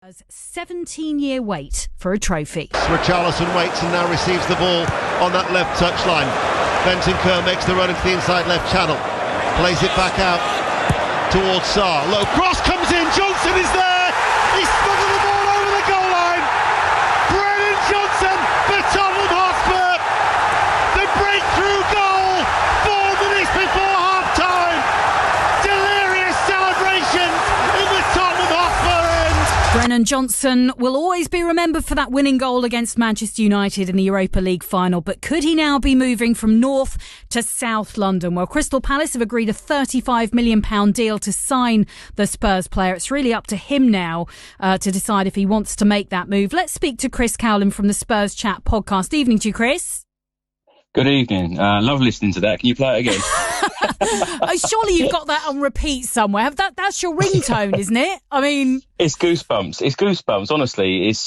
17-year wait for a trophy. Richarlison waits and now receives the ball on that left touchline. Bentancur makes the run into the inside left channel. Plays it back out towards Sarr. Low cross comes in. Johnson is there. He's smuggled the ball over the goal line. Brennan Johnson for Tottenham Hotspur. The breakthrough goal 4 minutes before half-time. Delirious celebrations in the Tottenham Hotspur end. Brennan Johnson will always be remembered for that winning goal against Manchester United in the Europa League final, but could he now be moving from North to South London? Well, Crystal Palace have agreed a £35 million deal to sign the Spurs player. It's really up to him now to decide if he wants to make that move. Let's speak to Chris Cowlin from the Spurs Chat Podcast. Evening to you, Chris. Good evening. Love listening to that. Can you play it again? Surely you've got that on repeat somewhere. That's your ringtone, isn't it? I mean... It's goosebumps. It's goosebumps, honestly. It's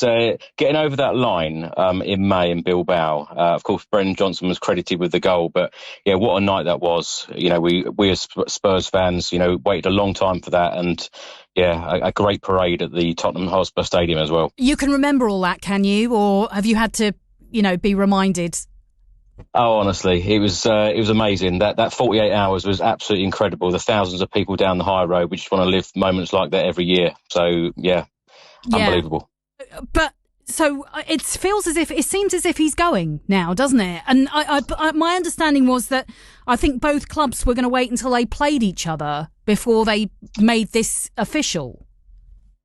getting over that line in May in Bilbao. Of course, Brennan Johnson was credited with the goal, but yeah, what a night that was. You know, we as Spurs fans, waited a long time for that, and yeah, a great parade at the Tottenham Hotspur Stadium as well. You can remember all that, can you? Or have you had to, be reminded? Oh, honestly, it was amazing. That 48 hours was absolutely incredible. The thousands of people down the high road, we just want to live moments like that every year. So, yeah. Unbelievable. But so it seems as if he's going now, doesn't it? And my understanding was that I think both clubs were going to wait until they played each other before they made this official.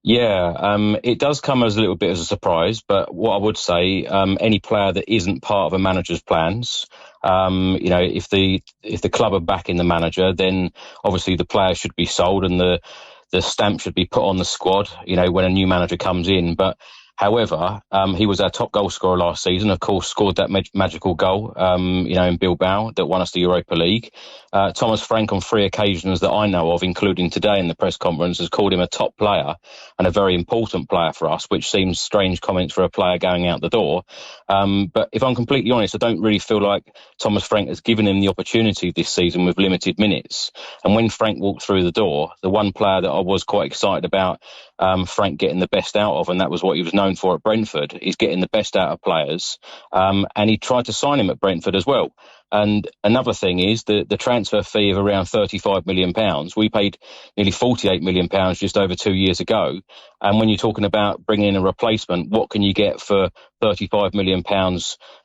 Yeah, it does come as a little bit as a surprise, but what I would say, any player that isn't part of a manager's plans, if the club are backing the manager, then obviously the player should be sold and the stamp should be put on the squad, when a new manager comes in. But however, he was our top goal scorer last season, of course, scored that magical goal, in Bilbao that won us the Europa League. Thomas Frank on 3 occasions that I know of, including today in the press conference, has called him a top player and a very important player for us, which seems strange comments for a player going out the door. But if I'm completely honest, I don't really feel like Thomas Frank has given him the opportunity this season with limited minutes. And when Frank walked through the door, the one player that I was quite excited about Frank getting the best out of, and that was what he was known for at Brentford, is getting the best out of players. And he tried to sign him at Brentford as well. And another thing is the transfer fee of around £35 million. We paid nearly £48 million just over 2 years ago. And when you're talking about bringing in a replacement, what can you get for £35 million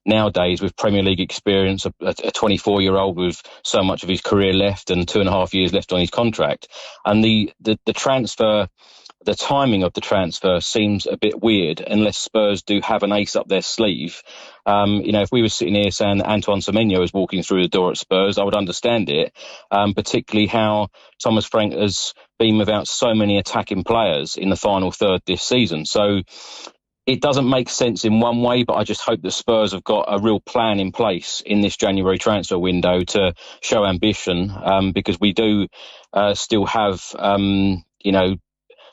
nowadays with Premier League experience, a 24-year-old with so much of his career left and 2.5 years left on his contract? And the transfer... The timing of the transfer seems a bit weird unless Spurs do have an ace up their sleeve. If we were sitting here saying that Antoine Semenyo is walking through the door at Spurs, I would understand it, particularly how Thomas Frank has been without so many attacking players in the final third this season. So it doesn't make sense in one way, but I just hope that Spurs have got a real plan in place in this January transfer window to show ambition, because we do still have,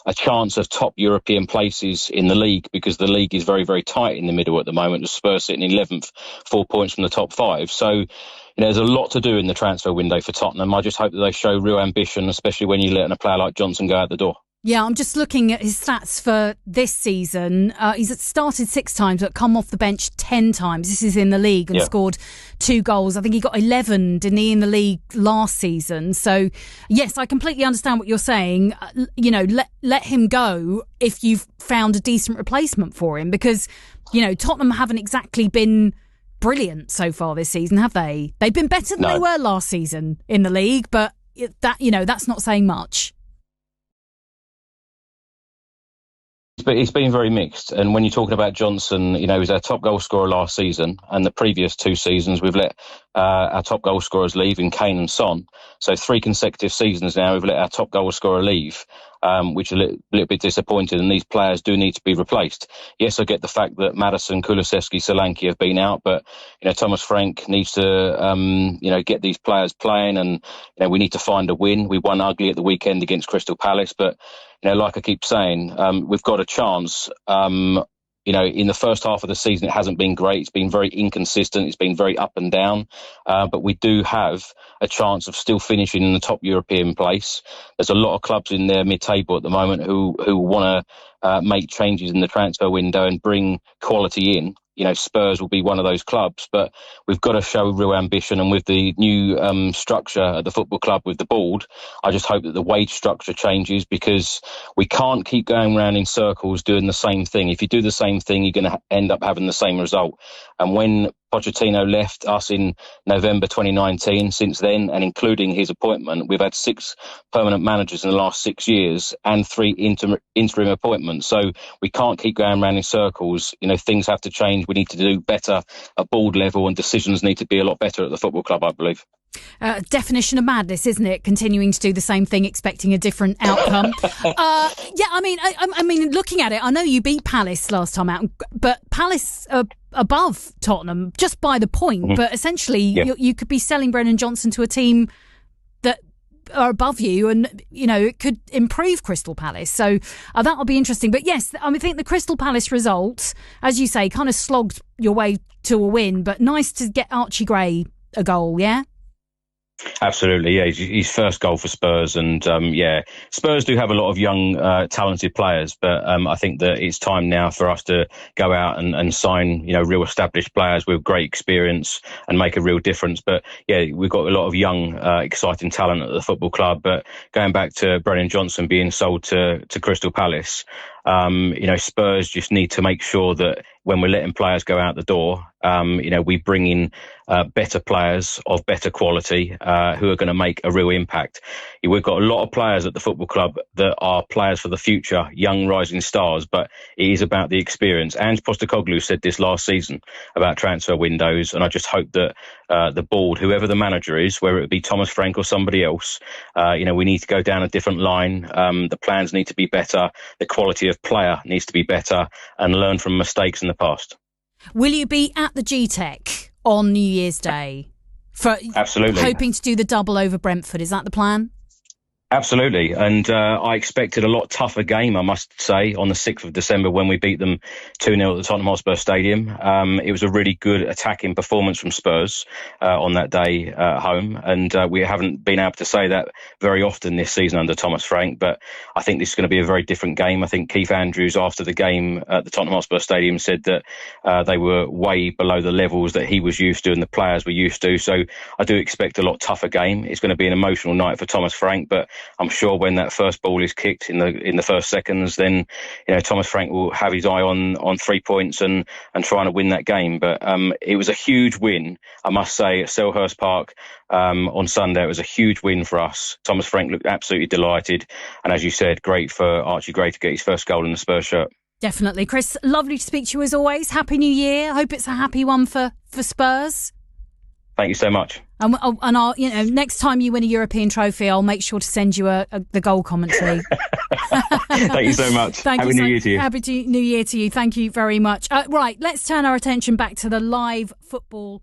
a chance of top European places in the league, because the league is very, very tight in the middle at the moment. The Spurs sitting in 11th, 4 points from the top 5. So, there's a lot to do in the transfer window for Tottenham. I just hope that they show real ambition, especially when you're letting a player like Johnson go out the door. Yeah, I'm just looking at his stats for this season. He's started 6 times, but come off the bench 10 times. This is in the league, and scored 2 goals. I think he got 11 in the league last season. So, yes, I completely understand what you're saying. Let him go if you've found a decent replacement for him, because, Tottenham haven't exactly been brilliant so far this season, have they? They've been better than they were last season in the league, but that's not saying much. But it's been very mixed. And when you're talking about Johnson, he was our top goal scorer last season, and the previous 2 seasons we've let our top goal scorers leave in Kane and Son. So 3 consecutive seasons now we've let our top goal scorer leave, which is a little bit disappointing, and these players do need to be replaced. Yes, I get the fact that Maddison, Kulusevski, Solanke have been out, but Thomas Frank needs to get these players playing, and we need to find a win. We won ugly at the weekend against Crystal Palace, but like I keep saying, we've got a chance in the first half of the season, it hasn't been great. It's been very inconsistent. It's been very up and down. But we do have a chance of still finishing in the top European place. There's a lot of clubs in there mid-table at the moment who want to make changes in the transfer window and bring quality in. Spurs will be one of those clubs, but we've got to show real ambition. And with the new structure at the football club with the board, I just hope that the wage structure changes, because we can't keep going around in circles doing the same thing. If you do the same thing, you're going to end up having the same result. And when Pochettino left us in November 2019, since then, and including his appointment, we've had 6 permanent managers in the last 6 years and 3 interim appointments. So we can't keep going around in circles. Things have to change. We need to do better at board level, and decisions need to be a lot better at the football club, I believe. Definition of madness, isn't it? Continuing to do the same thing, expecting a different outcome. I mean, looking at it, I know you beat Palace last time out, but Palace are above Tottenham just by the point. Mm-hmm. But essentially, you could be selling Brennan Johnson to a team that are above you, and it could improve Crystal Palace. So that'll be interesting. But yes, I think the Crystal Palace result, as you say, kind of slogged your way to a win. But nice to get Archie Gray a goal. Yeah. Absolutely, yeah. His first goal for Spurs, and Spurs do have a lot of young, talented players, but I think that it's time now for us to go out and sign, real established players with great experience and make a real difference. But yeah, we've got a lot of young, exciting talent at the football club. But going back to Brennan Johnson being sold to Crystal Palace, Spurs just need to make sure that when we're letting players go out the door, we bring in better players of better quality who are going to make a real impact. We've got a lot of players at the football club that are players for the future, young rising stars, but it is about the experience. Ange Postecoglou said this last season about transfer windows, and I just hope that the board, whoever the manager is, whether it be Thomas Frank or somebody else, we need to go down a different line. The plans need to be better. The quality of player needs to be better, and learn from mistakes in the past. Will you be at the G-Tech on New Year's Day? Absolutely. Hoping to do the double over Brentford. Is that the plan? Absolutely. And I expected a lot tougher game, I must say, on the 6th of December when we beat them 2-0 at the Tottenham Hotspur Stadium. It was a really good attacking performance from Spurs on that day at home. And we haven't been able to say that very often this season under Thomas Frank. But I think this is going to be a very different game. I think Keith Andrews, after the game at the Tottenham Hotspur Stadium, said that they were way below the levels that he was used to and the players were used to. So I do expect a lot tougher game. It's going to be an emotional night for Thomas Frank, but I'm sure when that first ball is kicked in the first seconds, then Thomas Frank will have his eye on 3 points and trying to win that game. But it was a huge win, I must say, at Selhurst Park on Sunday. It was a huge win for us. Thomas Frank looked absolutely delighted, and as you said, great for Archie Gray to get his first goal in the Spurs shirt. Definitely, Chris. Lovely to speak to you as always. Happy New Year. Hope it's a happy one for Spurs. Thank you so much. And I'll, next time you win a European trophy, I'll make sure to send you the goal commentary. Thank you so much. Happy New Year to you. Happy New Year to you. Thank you very much. Right, let's turn our attention back to the live football.